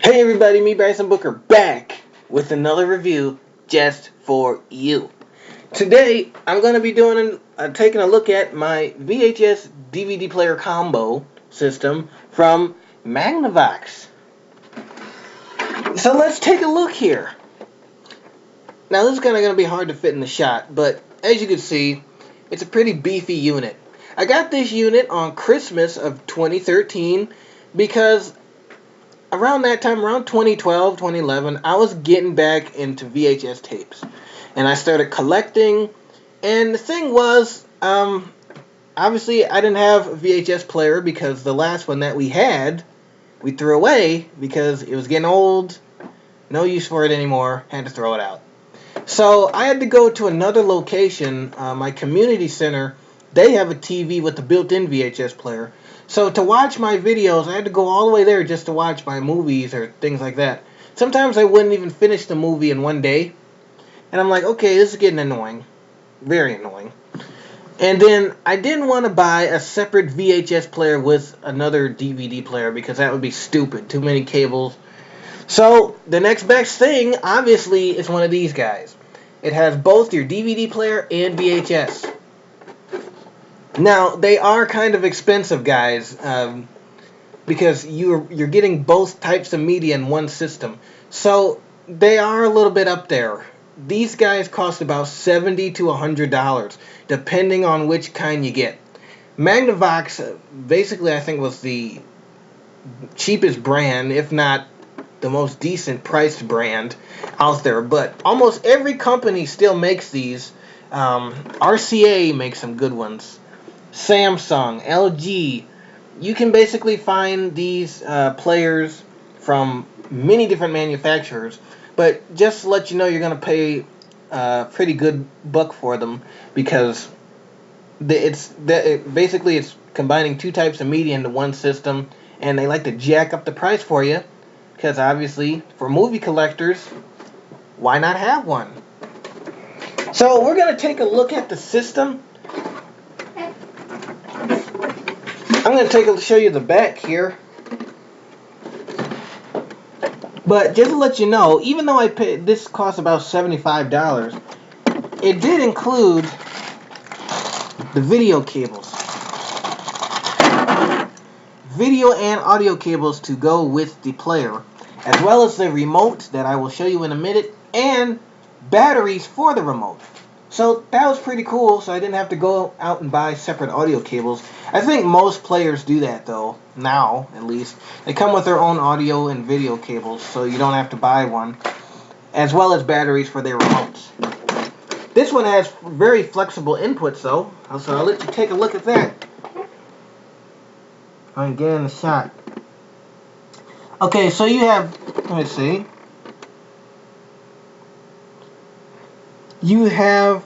Hey everybody, me Bryson Booker back with another review just for you. Today I'm going to be taking a look at my VHS DVD player combo system from Magnavox. So let's take a look here. Now this is kind of going to be hard to fit in the shot, but as you can see, it's a pretty beefy unit. I got this unit on Christmas of 2013 because around that time, around 2012, 2011, I was getting back into VHS tapes. And I started collecting. And the thing was, obviously, I didn't have a VHS player because the last one that we had, we threw away because it was getting old. No use for it anymore. Had to throw it out. So I had to go to another location, my community center. They have a TV with a built-in VHS player. So to watch my videos, I had to go all the way there just to watch my movies or things like that. Sometimes I wouldn't even finish the movie in one day. And I'm like, okay, this is getting annoying. Very annoying. And then I didn't want to buy a separate VHS player with another DVD player because that would be stupid. Too many cables. So the next best thing, obviously, is one of these guys. It has both your DVD player and VHS. Now, they are kind of expensive, guys, because you're getting both types of media in one system. So they are a little bit up there. These guys cost about $70 to $100, depending on which kind you get. Magnavox, basically, I think was the cheapest brand, if not the most decent priced brand out there. But almost every company still makes these. RCA makes some good ones. Samsung, LG. You can basically find these players from many different manufacturers, but just to let you know, you're going to pay a pretty good buck for them because basically it's combining two types of media into one system, and they like to jack up the price for you because obviously for movie collectors, why not have one? So we're going to take a look at the system. I'm going to show you the back here. But just to let you know, even though this cost about $75, it did include the video cables. Video and audio cables to go with the player, as well as the remote that I will show you in a minute, and batteries for the remote. So that was pretty cool, so I didn't have to go out and buy separate audio cables. I think most players do that, though, now at least. They come with their own audio and video cables, so you don't have to buy one, as well as batteries for their remotes. This one has very flexible inputs, though, so I'll let you take a look at that. Go ahead and get in the shot. Okay, so you have, let me see. You have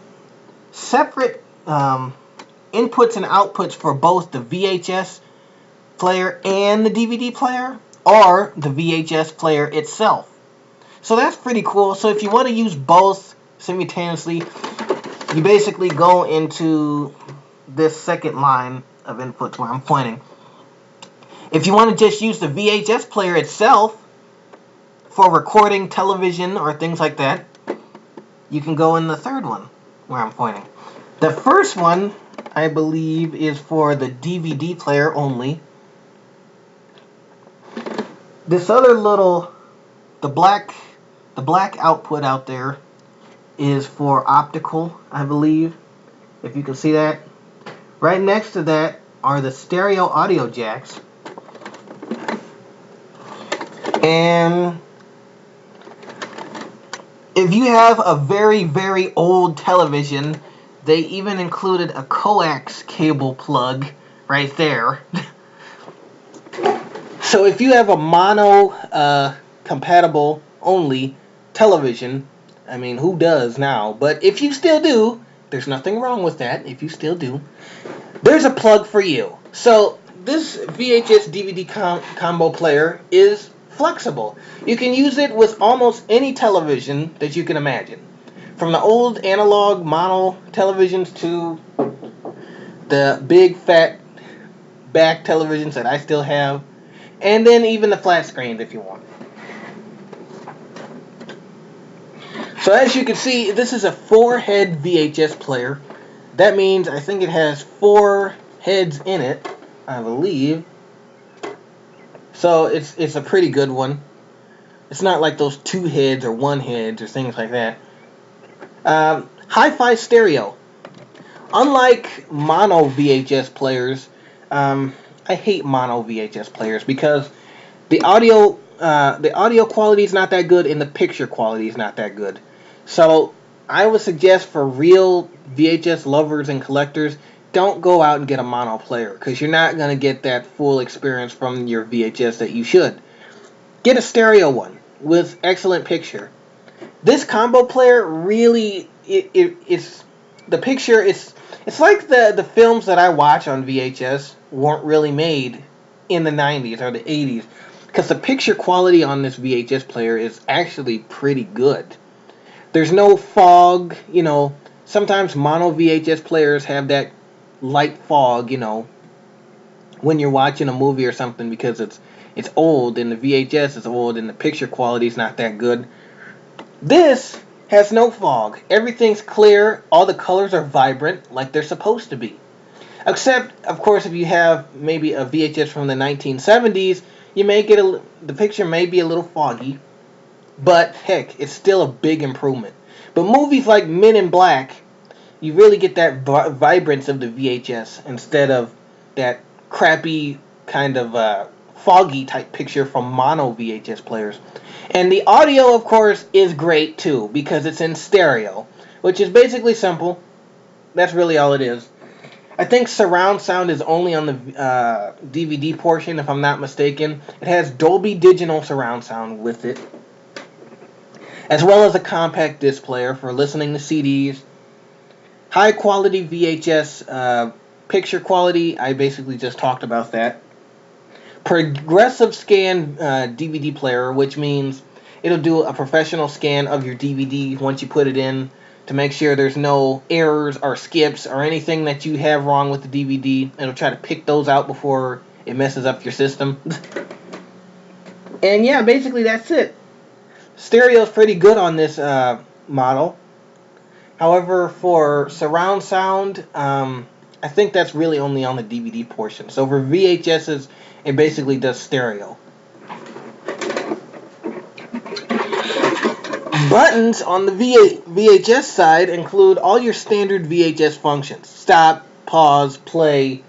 separate inputs and outputs for both the VHS player and the DVD player, or the VHS player itself. So that's pretty cool. So if you want to use both simultaneously, you basically go into this second line of inputs where I'm pointing. If you want to just use the VHS player itself for recording television or things like that, you can go in the third one where I'm pointing. The first one, I believe, is for the DVD player only. This other the black output out there is for optical, I believe, if you can see that. Right next to that are the stereo audio jacks. And if you have a very, very old television, they even included a coax cable plug right there. So if you have a mono compatible only television, I mean, who does now? But if you still do, there's nothing wrong with that. If you still do, there's a plug for you. So this VHS DVD combo player is flexible. You can use it with almost any television that you can imagine. From the old analog mono televisions to the big fat back televisions that I still have, and then even the flat screens if you want. So as you can see, this is a 4-head VHS player. That means I think it has 4 heads in it, I believe. So it's a pretty good one. It's not like those 2 heads or 1 heads or things like that. Hi-fi stereo. Unlike mono VHS players, I hate mono VHS players because the audio quality is not that good and the picture quality is not that good. So I would suggest for real VHS lovers and collectors, don't go out and get a mono player because you're not going to get that full experience from your VHS that you should. Get a stereo one with excellent picture. This combo player really it's the picture. It's like the films that I watch on VHS weren't really made in the 90s or the 80s because the picture quality on this VHS player is actually pretty good. There's no fog, Sometimes mono VHS players have that light fog, when you're watching a movie or something because it's old and the VHS is old and the picture quality is not that good. This has no fog. Everything's clear. All the colors are vibrant like they're supposed to be. Except, of course, if you have maybe a VHS from the 1970s, you may get the picture may be a little foggy, but heck, it's still a big improvement. But movies like Men in Black, you really get that vibrance of the VHS instead of that crappy kind of foggy type picture from mono VHS players. And the audio, of course, is great too because it's in stereo, which is basically simple. That's really all it is. I think surround sound is only on the DVD portion, if I'm not mistaken. It has Dolby Digital surround sound with it, as well as a compact disc player for listening to CDs. High quality VHS picture quality, I basically just talked about that. Progressive scan DVD player, which means it'll do a professional scan of your DVD once you put it in to make sure there's no errors or skips or anything that you have wrong with the DVD. It'll try to pick those out before it messes up your system. And yeah, basically that's it. Stereo's pretty good on this model. However, for surround sound, I think that's really only on the DVD portion. So for VHSs, it basically does stereo. Buttons on the VHS side include all your standard VHS functions. Stop, pause, play,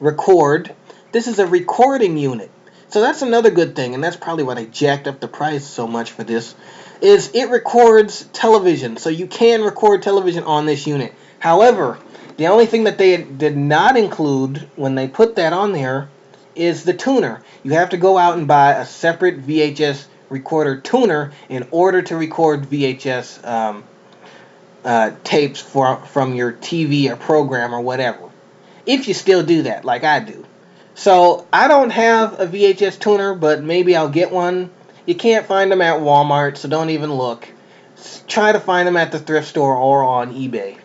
record. This is a recording unit. So that's another good thing, and that's probably why they jacked up the price so much for this, is it records television. So you can record television on this unit. However, the only thing that they did not include when they put that on there is the tuner. You have to go out and buy a separate VHS recorder tuner in order to record VHS tapes from your TV or program or whatever. If you still do that, like I do. So I don't have a VHS tuner, but maybe I'll get one. You can't find them at Walmart, so don't even look. Try to find them at the thrift store or on eBay.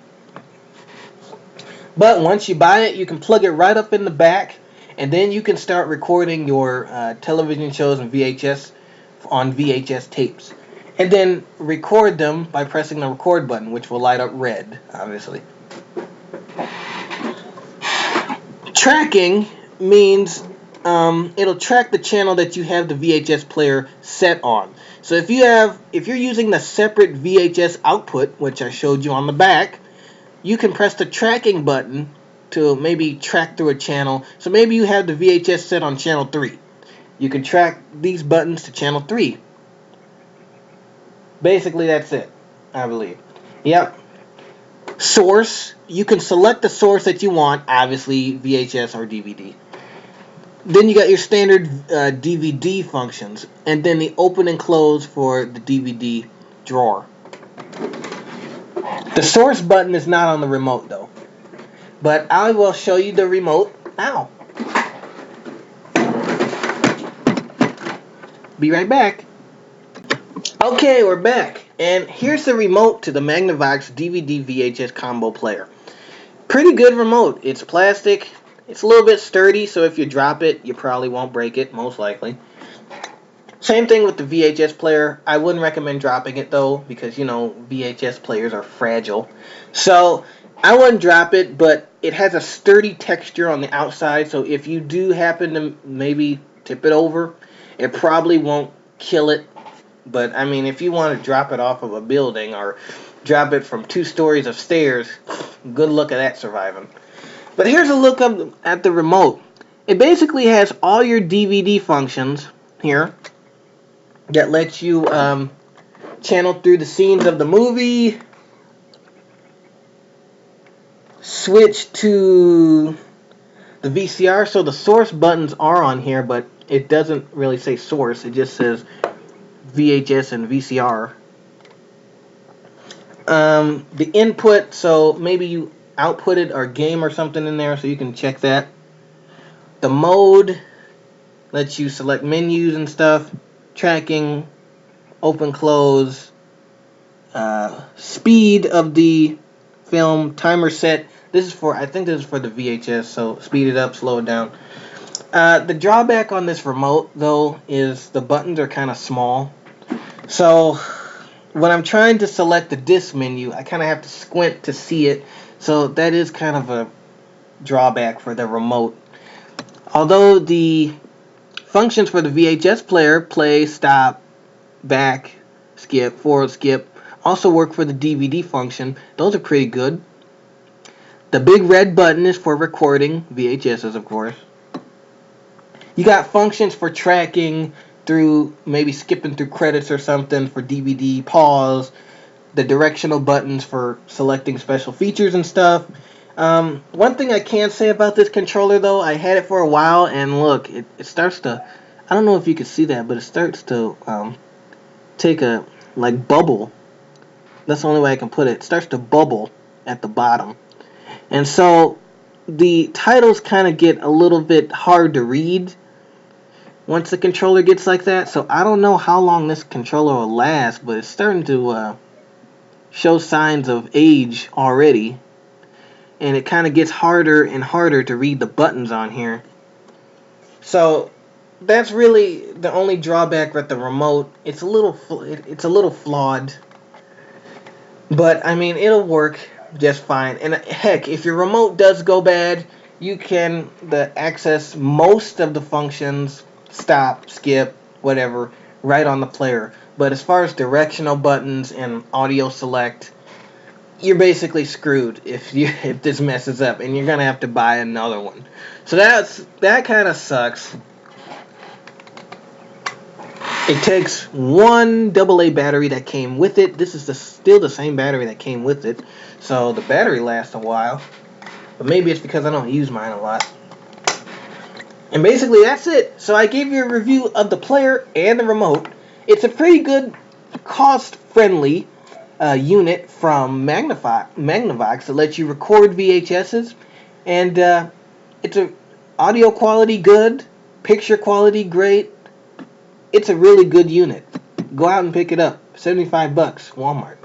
But once you buy it, you can plug it right up in the back, and then you can start recording your television shows and VHS on VHS tapes. And then record them by pressing the record button, which will light up red, obviously. Tracking means it'll track the channel that you have the VHS player set on. So if you're using the separate VHS output, which I showed you on the back, you can press the tracking button to maybe track through a channel. So maybe you have the VHS set on channel 3. You can track these buttons to channel 3. Basically, that's it, I believe. Yep. Source. You can select the source that you want, obviously VHS or DVD. Then you got your standard DVD functions, and then the open and close for the DVD drawer. The source button is not on the remote though, but I will show you the remote now. Be right back. Okay, we're back, and here's the remote to the Magnavox DVD VHS combo player. Pretty good remote. It's plastic. It's a little bit sturdy, so if you drop it, you probably won't break it, most likely. Same thing with the VHS player. I wouldn't recommend dropping it though, because VHS players are fragile. So I wouldn't drop it, but it has a sturdy texture on the outside. So if you do happen to maybe tip it over, it probably won't kill it. But I mean, if you want to drop it off of a building or drop it from 2 stories of stairs, good luck at that surviving. But here's a look at the remote. It basically has all your DVD functions here that lets you channel through the scenes of the movie, switch to the VCR. So the source buttons are on here, but it doesn't really say source. It just says VHS and VCR. The input, so maybe you outputted or game or something in there, so you can check that. The mode lets you select menus and stuff, tracking, open, close, speed of the film, timer set. I think this is for the VHS, so speed it up, slow it down. The drawback on this remote, though, is the buttons are kind of small. So when I'm trying to select the disc menu, I kind of have to squint to see it. So that is kind of a drawback for the remote. Although the functions for the VHS player, play, stop, back, skip, forward, skip, also work for the DVD function. Those are pretty good. The big red button is for recording VHSs, of course. You got functions for tracking through, maybe skipping through credits or something for DVD, pause, the directional buttons for selecting special features and stuff. One thing I can say about this controller, though, I had it for a while, and look, it starts to, I don't know if you can see that, but it starts to take a, bubble. That's the only way I can put it. It starts to bubble at the bottom. And so the titles kind of get a little bit hard to read once the controller gets like that. So I don't know how long this controller will last, but it's starting to show signs of age already. And it kind of gets harder and harder to read the buttons on here. So that's really the only drawback with the remote. It's a little flawed, but I mean it'll work just fine. And heck, if your remote does go bad, you can access most of the functions, stop, skip, whatever, right on the player. But as far as directional buttons and audio select, you're basically screwed if this messes up, and you're gonna have to buy another one. So that kind of sucks. It takes one AA battery that came with it. This is still the same battery that came with it, so the battery lasts a while. But maybe it's because I don't use mine a lot. And basically that's it. So I gave you a review of the player and the remote. It's a pretty good, cost-friendly unit from Magnavox that lets you record VHSs, and it's a audio quality good, picture quality great. It's a really good unit. Go out and pick it up. $75, Walmart.